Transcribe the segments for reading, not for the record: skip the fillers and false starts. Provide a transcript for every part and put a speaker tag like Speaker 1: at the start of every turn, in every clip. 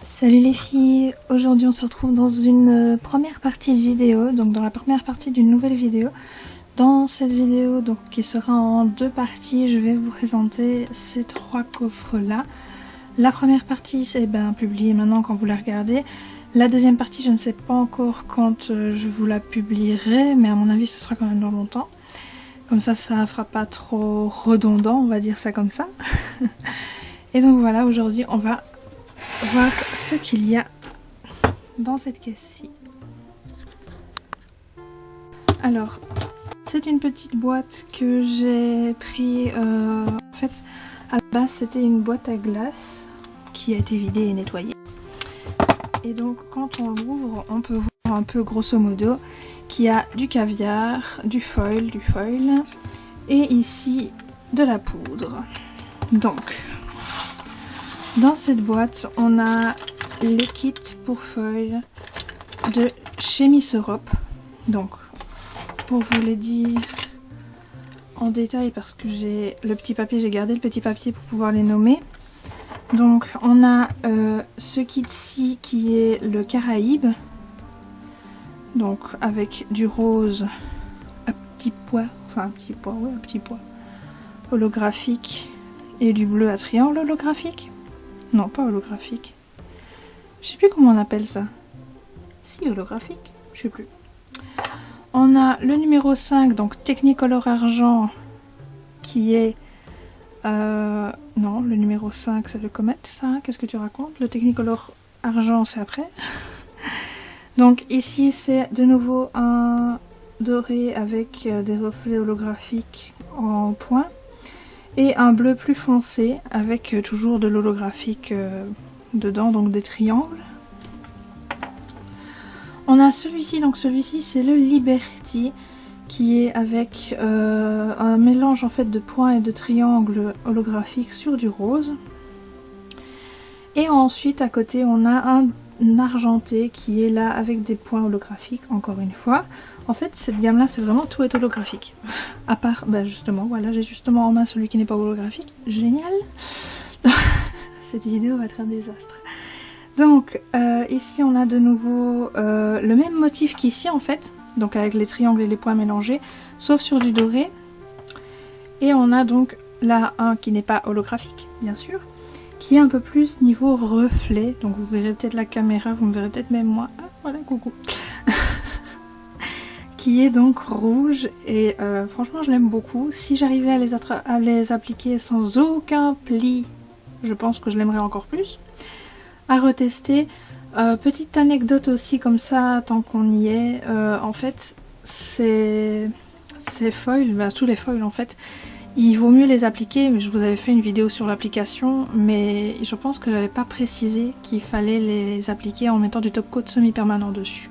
Speaker 1: Salut les filles, aujourd'hui on se retrouve dans une première partie de vidéo, donc dans la première partie d'une nouvelle vidéo. Dans cette vidéo, donc qui sera en deux parties, je vais vous présenter ces trois coffres là. La première partie c'est publiée maintenant quand vous la regardez. La deuxième partie je ne sais pas encore quand je vous la publierai, mais à mon avis ce sera quand même dans longtemps. Comme ça fera pas trop redondant, on va dire ça comme ça. Et donc voilà, aujourd'hui on va voir ce qu'il y a dans cette caisse-ci. Alors, c'est une petite boîte que j'ai pris. En fait, à la base, c'était une boîte à glace qui a été vidée et nettoyée. Et donc, quand on l'ouvre, on peut voir un peu grosso modo qu'il y a du caviar, du foil, et ici de la poudre. Donc, dans cette boîte, on a les kits pour foil de chez Miss Europe. Donc, pour vous les dire en détail, parce que j'ai le petit papier, j'ai gardé le petit papier pour pouvoir les nommer. Donc, on a ce kit-ci qui est le Caraïbe. Donc, avec du rose à petits pois, holographique, et du bleu à triangle holographique. Non, pas holographique. Je sais plus comment on appelle ça. Si, holographique, je sais plus. On a le numéro 5, donc Technicolor argent, qui est... non, le numéro 5, c'est le Comet, ça. Qu'est-ce que tu racontes? Le Technicolor argent, c'est après. Donc ici, c'est de nouveau un doré avec des reflets holographiques en point. Et un bleu plus foncé avec toujours de l'holographique dedans, donc des triangles. On a celui-ci, donc celui-ci c'est le Liberty qui est avec un mélange en fait de points et de triangles holographiques sur du rose. Et ensuite à côté on a un argenté qui est là avec des points holographiques encore une fois. En fait cette gamme là c'est vraiment tout est holographique. À part, justement, voilà, j'ai justement en main celui qui n'est pas holographique. Génial. Cette vidéo va être un désastre. Donc ici on a de nouveau le même motif qu'ici en fait. Donc avec les triangles et les points mélangés, sauf sur du doré. Et on a donc là un qui n'est pas holographique, bien sûr, qui est un peu plus niveau reflet. Donc vous verrez peut-être la caméra, vous me verrez peut-être même moi. Ah, voilà, coucou. Qui est donc rouge et franchement je l'aime beaucoup. Si j'arrivais à les appliquer sans aucun pli, je pense que je l'aimerais encore plus. À retester. Petite anecdote aussi comme ça, tant qu'on y est, en fait, ces foils, tous les foils en fait, il vaut mieux les appliquer, mais je vous avais fait une vidéo sur l'application, mais je pense que je n'avais pas précisé qu'il fallait les appliquer en mettant du top coat semi-permanent dessus.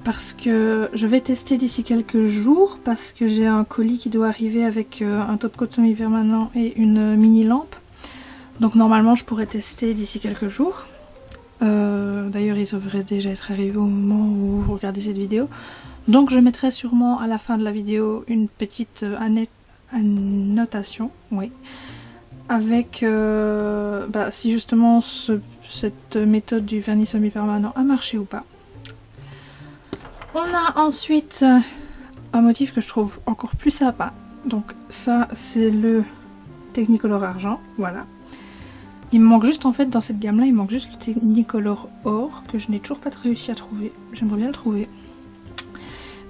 Speaker 1: Parce que je vais tester d'ici quelques jours, parce que j'ai un colis qui doit arriver avec un top coat semi-permanent et une mini lampe. Donc normalement je pourrais tester d'ici quelques jours. D'ailleurs ils devraient déjà être arrivés au moment où vous regardez cette vidéo. Donc je mettrai sûrement à la fin de la vidéo une petite annotation, oui, avec si justement cette méthode du vernis semi-permanent a marché ou pas. On a ensuite un motif que je trouve encore plus sympa. Donc ça c'est le Technicolor argent, voilà. Il me manque juste en fait dans cette gamme là, il me manque juste le Technicolor or que je n'ai toujours pas réussi à trouver. J'aimerais bien le trouver.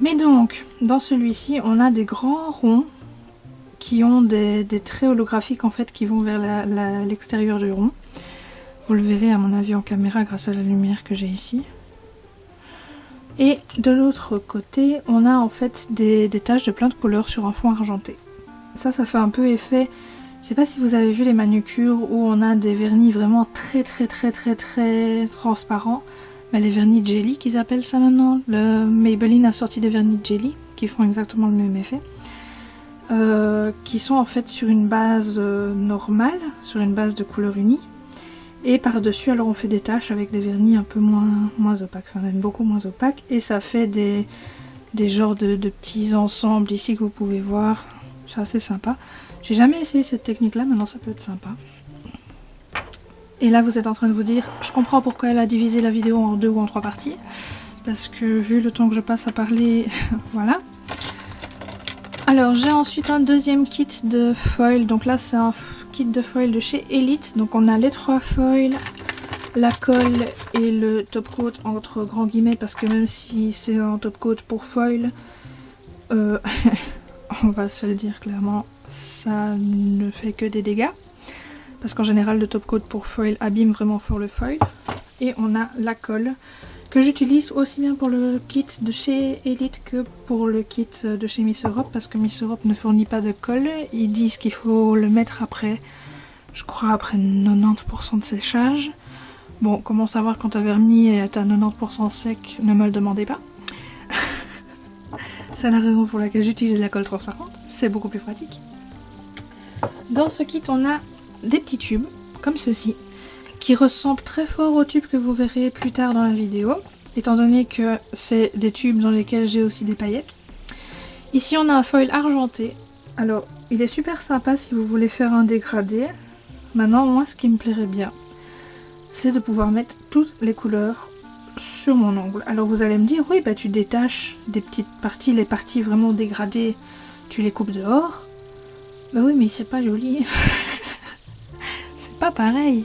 Speaker 1: Mais donc, dans celui-ci, on a des grands ronds qui ont des traits holographiques en fait qui vont vers l'extérieur du rond. Vous le verrez à mon avis en caméra grâce à la lumière que j'ai ici. Et de l'autre côté, on a en fait des taches de plein de couleurs sur un fond argenté. Ça fait un peu effet... Je sais pas si vous avez vu les manucures où on a des vernis vraiment très transparents. Mais les vernis jelly qu'ils appellent ça maintenant. Le Maybelline a sorti des vernis jelly qui font exactement le même effet. Qui sont en fait sur une base normale, sur une base de couleur unie. Et par-dessus alors on fait des taches avec des vernis un peu moins opaques, enfin même beaucoup moins opaques. Et ça fait des genres de petits ensembles ici que vous pouvez voir. C'est assez sympa. J'ai jamais essayé cette technique là, maintenant ça peut être sympa. Et là vous êtes en train de vous dire, je comprends pourquoi elle a divisé la vidéo en 2 ou en 3 parties. Parce que vu le temps que je passe à parler, voilà. Alors j'ai ensuite un deuxième kit de foil. Donc là c'est un kit de foil de chez Elite. Donc on a les 3 foils, la colle et le top coat entre grands guillemets. Parce que même si c'est un top coat pour foil, on va se le dire clairement, ça ne fait que des dégâts. Parce qu'en général le top coat pour foil abîme vraiment fort le foil. Et on a la colle que j'utilise aussi bien pour le kit de chez Elite que pour le kit de chez Miss Europe, parce que Miss Europe ne fournit pas de colle. Ils disent qu'il faut le mettre après, je crois après 90% de séchage. Bon, comment savoir quand un vernis est à 90% sec, ne me le demandez pas. C'est la raison pour laquelle j'utilise la colle transparente, c'est beaucoup plus pratique. Dans ce kit on a des petits tubes, comme ceux-ci, qui ressemble très fort aux tubes que vous verrez plus tard dans la vidéo, étant donné que c'est des tubes dans lesquels j'ai aussi des paillettes. Ici on a un foil argenté, alors il est super sympa si vous voulez faire un dégradé. Maintenant moi ce qui me plairait bien, c'est de pouvoir mettre toutes les couleurs sur mon ongle. Alors vous allez me dire, oui bah tu détaches des petites parties, les parties vraiment dégradées, tu les coupes dehors. Bah oui mais c'est pas joli, c'est pas pareil.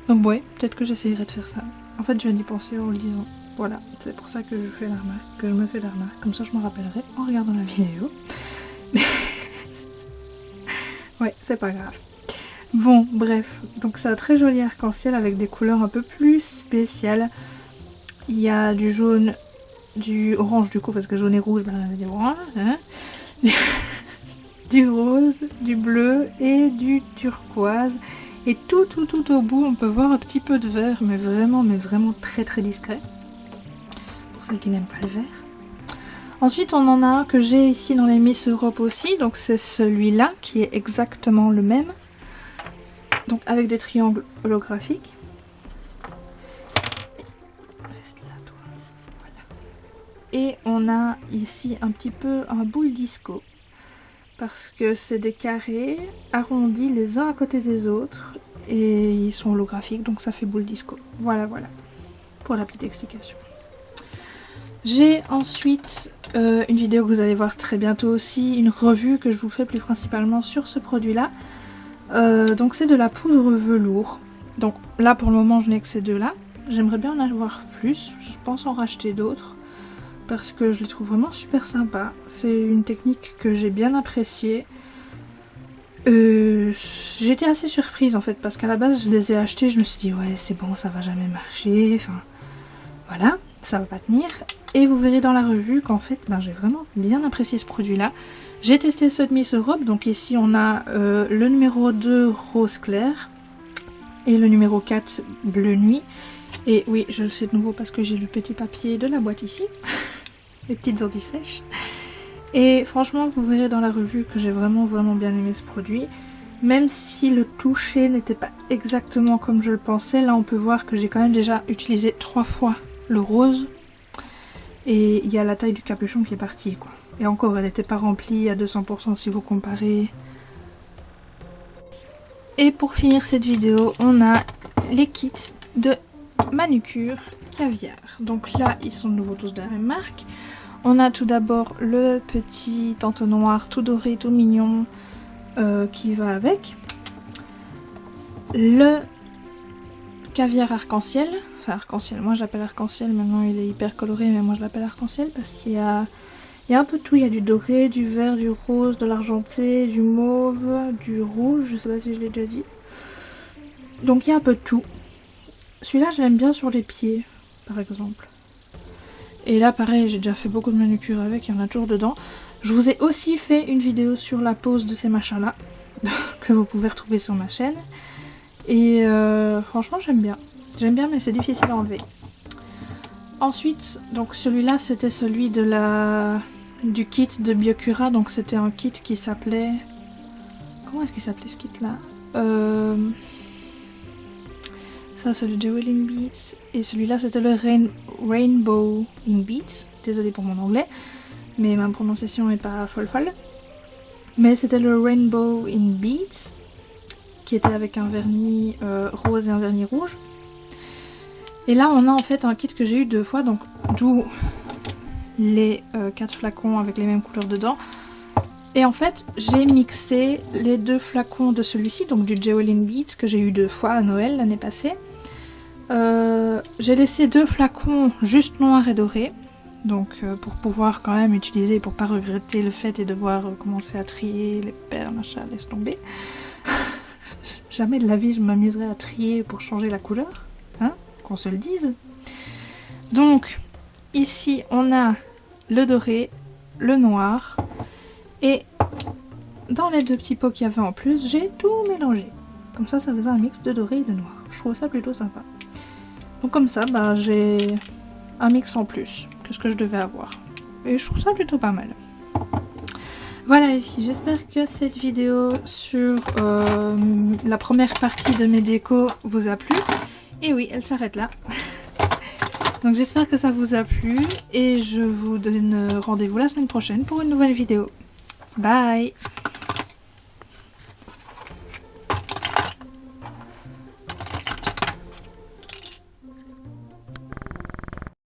Speaker 1: Donc ouais, peut-être que j'essayerai de faire ça. En fait, je viens d'y penser en le disant. Voilà, c'est pour ça que je fais la remarque, que je me fais la remarque. Comme ça, je m'en rappellerai en regardant la vidéo. Mais ouais, c'est pas grave. Bon, bref. Donc c'est un très joli arc-en-ciel avec des couleurs un peu plus spéciales. Il y a du jaune, du orange du coup, parce que jaune et rouge, ben du orange, hein. Du rose, du bleu et du turquoise. Et tout au bout, on peut voir un petit peu de vert, mais vraiment très discret. Pour celles qui n'aiment pas le vert. Ensuite, on en a un que j'ai ici dans les Miss Europe aussi. Donc c'est celui-là qui est exactement le même. Donc avec des triangles holographiques. Reste là, toi. Voilà. Et on a ici un petit peu un boule disco. Parce que c'est des carrés arrondis les uns à côté des autres et ils sont holographiques, donc ça fait boule disco. Voilà, pour la petite explication. J'ai ensuite une vidéo que vous allez voir très bientôt aussi, une revue que je vous fais plus principalement sur ce produit-là. Donc c'est de la poudre velours. Donc là pour le moment je n'ai que ces deux-là. J'aimerais bien en avoir plus, je pense en racheter d'autres. Parce que je les trouve vraiment super sympas. C'est une technique que j'ai bien appréciée. J'étais assez surprise en fait, parce qu'à la base je les ai achetés, je me suis dit ouais c'est bon, ça va jamais marcher, enfin voilà, ça va pas tenir. Et vous verrez dans la revue qu'en fait ben, j'ai vraiment bien apprécié ce produit là. J'ai testé ceux de Miss Europe, donc ici on a le numéro 2 rose clair et le numéro 4 bleu nuit. Et oui, je le sais de nouveau parce que j'ai le petit papier de la boîte ici. Les petites anti-sèches. Et franchement, vous verrez dans la revue que j'ai vraiment bien aimé ce produit. Même si le toucher n'était pas exactement comme je le pensais, là on peut voir que j'ai quand même déjà utilisé 3 fois le rose. Et il y a la taille du capuchon qui est partie, quoi. Et encore, elle n'était pas remplie à 200% si vous comparez. Et pour finir cette vidéo, on a les kits de manucure caviar. Donc là, ils sont de nouveau tous de la même marque. On a tout d'abord le petit entonnoir tout doré, tout mignon qui va avec. Le caviar arc-en-ciel. Enfin arc-en-ciel, moi j'appelle arc-en-ciel, maintenant il est hyper coloré, mais moi je l'appelle arc-en-ciel parce qu'il y a un peu de tout. Il y a du doré, du vert, du rose, de l'argenté, du mauve, du rouge, je sais pas si je l'ai déjà dit. Donc il y a un peu de tout. Celui-là je l'aime bien sur les pieds, par exemple. Et là pareil, j'ai déjà fait beaucoup de manucure avec, il y en a toujours dedans. Je vous ai aussi fait une vidéo sur la pose de ces machins là, que vous pouvez retrouver sur ma chaîne. Et franchement j'aime bien. J'aime bien mais c'est difficile à enlever. Ensuite, donc celui-là c'était celui de du kit de Biocura. Donc c'était un kit qui s'appelait... Comment est-ce qu'il s'appelait ce kit là? Ça c'est le Jewelling Beads. Et celui-là c'était le Rainbow in Beads. Désolée pour mon anglais, mais ma prononciation est pas folle. Mais c'était le Rainbow in Beads. qui était avec un vernis rose et un vernis rouge. Et là on a en fait un kit que j'ai eu 2 fois, donc d'où les 4 flacons avec les mêmes couleurs dedans. Et en fait j'ai mixé les 2 flacons de celui-ci, donc du Geoline Beads que j'ai eu 2 fois à Noël l'année passée. J'ai laissé 2 flacons juste noirs et dorés, donc pour pouvoir quand même utiliser, pour pas regretter le fait et devoir commencer à trier les perles, machin, laisse tomber. Jamais de la vie je m'amuserais à trier pour changer la couleur, hein, qu'on se le dise. Donc ici on a le doré, le noir, et dans les 2 petits pots qu'il y avait en plus, j'ai tout mélangé. Comme ça faisait un mix de doré et de noir. Je trouve ça plutôt sympa. Donc comme ça, bah, j'ai un mix en plus que ce que je devais avoir. Et je trouve ça plutôt pas mal. Voilà les filles, j'espère que cette vidéo sur la première partie de mes décos vous a plu. Et oui, elle s'arrête là. Donc j'espère que ça vous a plu et je vous donne rendez-vous la semaine prochaine pour une nouvelle vidéo. Bye!